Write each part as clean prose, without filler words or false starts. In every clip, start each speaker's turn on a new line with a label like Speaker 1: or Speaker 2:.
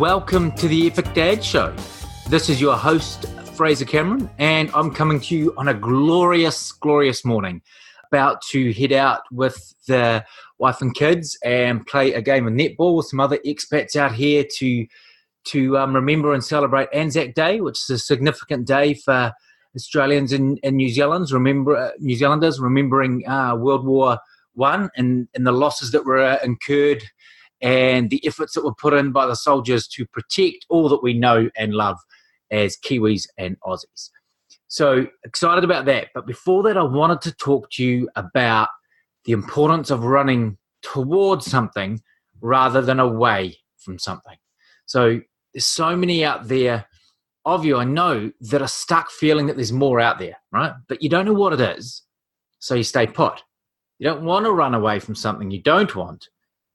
Speaker 1: welcome to the Epic Dad Show. This is your host, Fraser Cameron, and I'm coming to you on a glorious, glorious morning. About to head out with the wife and kids and play a game of netball with some other expats out here to remember and celebrate Anzac Day, which is a significant day for Australians and New Zealanders, remembering World War I and the losses that were incurred and the efforts that were put in by the soldiers to protect all that we know and love as Kiwis and Aussies. So excited about that. But before that, I wanted to talk to you about the importance of running towards something rather than away from something. So there's so many out there of you, I know, that are stuck feeling that there's more out there, right? But you don't know what it is, so you stay put. You don't want to run away from something you don't want.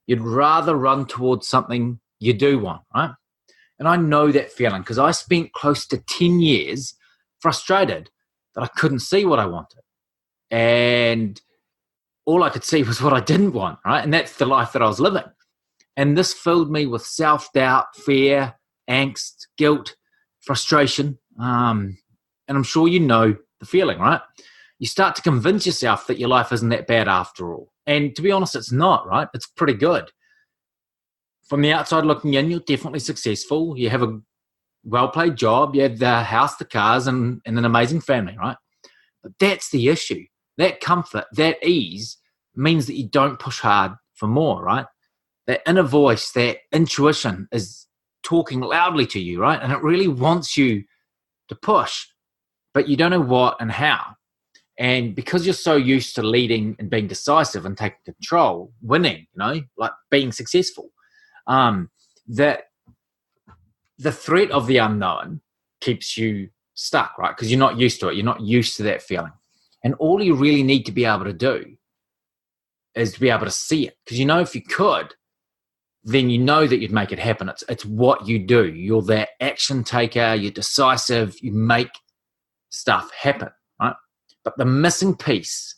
Speaker 1: You'd rather run towards something you do want, right? And I know that feeling because I spent close to 10 years frustrated that I couldn't see what I wanted. And all I could see was what I didn't want, right? And that's the life that I was living. And this filled me with self-doubt, fear, angst, guilt, frustration. And I'm sure you know the feeling, right? You start to convince yourself that your life isn't that bad after all. And to be honest, it's not, right? It's pretty good. From the outside looking in, you're definitely successful. You have a well-paid job. You have the house, the cars, and an amazing family, right? But that's the issue. That comfort, that ease means that you don't push hard for more, right? That inner voice, that intuition is talking loudly to you, right? And it really wants you to push, but you don't know what and how. And because you're so used to leading and being decisive and taking control, winning, like being successful, that the threat of the unknown keeps you stuck, right? Because you're not used to it. You're not used to that feeling. And all you really need to be able to do is to be able to see it. Because if you could, then you know that you'd make it happen. It's what you do. You're that action taker. You're decisive. You make stuff happen, right? But the missing piece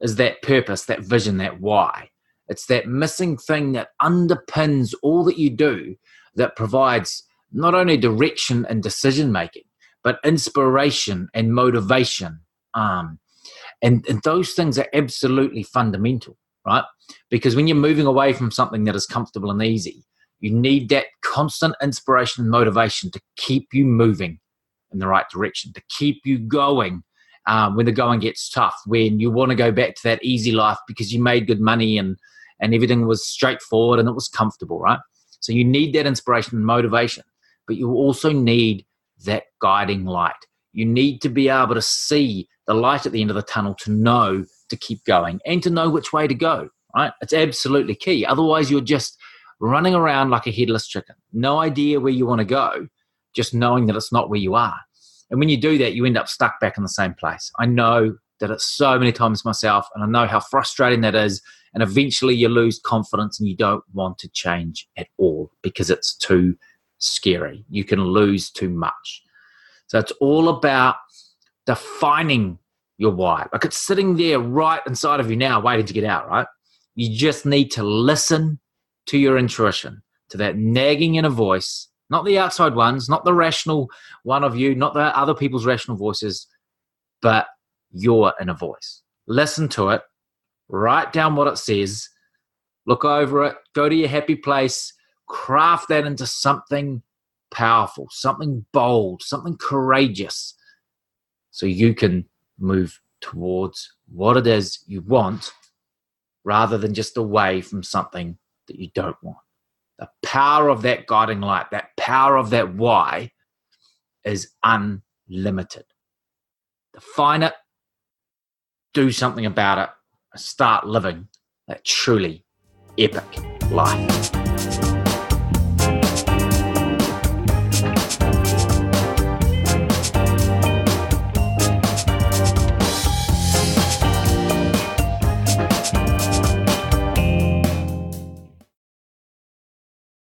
Speaker 1: is that purpose, that vision, that why. It's that missing thing that underpins all that you do, that provides not only direction and decision making, but inspiration and motivation. And those things are absolutely fundamental, right? Because when you're moving away from something that is comfortable and easy, you need that constant inspiration and motivation to keep you moving in the right direction, to keep you going when the going gets tough, when you want to go back to that easy life because you made good money and everything was straightforward and it was comfortable, right? So you need that inspiration and motivation, but you also need that guiding light. You need to be able to see the light at the end of the tunnel to know to keep going and to know which way to go, right? It's absolutely key. Otherwise, you're just running around like a headless chicken. No idea where you want to go, just knowing that it's not where you are. And when you do that, you end up stuck back in the same place. I know that it's so many times myself, and I know how frustrating that is. And eventually you lose confidence and you don't want to change at all because it's too scary. You can lose too much. So it's all about defining your why. Like it's sitting there right inside of you now, waiting to get out, right? You just need to listen to your intuition, to that nagging inner voice, not the outside ones, not the rational one of you, not the other people's rational voices, but your inner voice. Listen to it, write down what it says, look over it, go to your happy place, craft that into something powerful, something bold, something courageous, so you can move towards what it is you want rather than just away from something that you don't want. The power of that guiding light, that power of that why is unlimited. Define it, do something about it, and start living that truly epic life.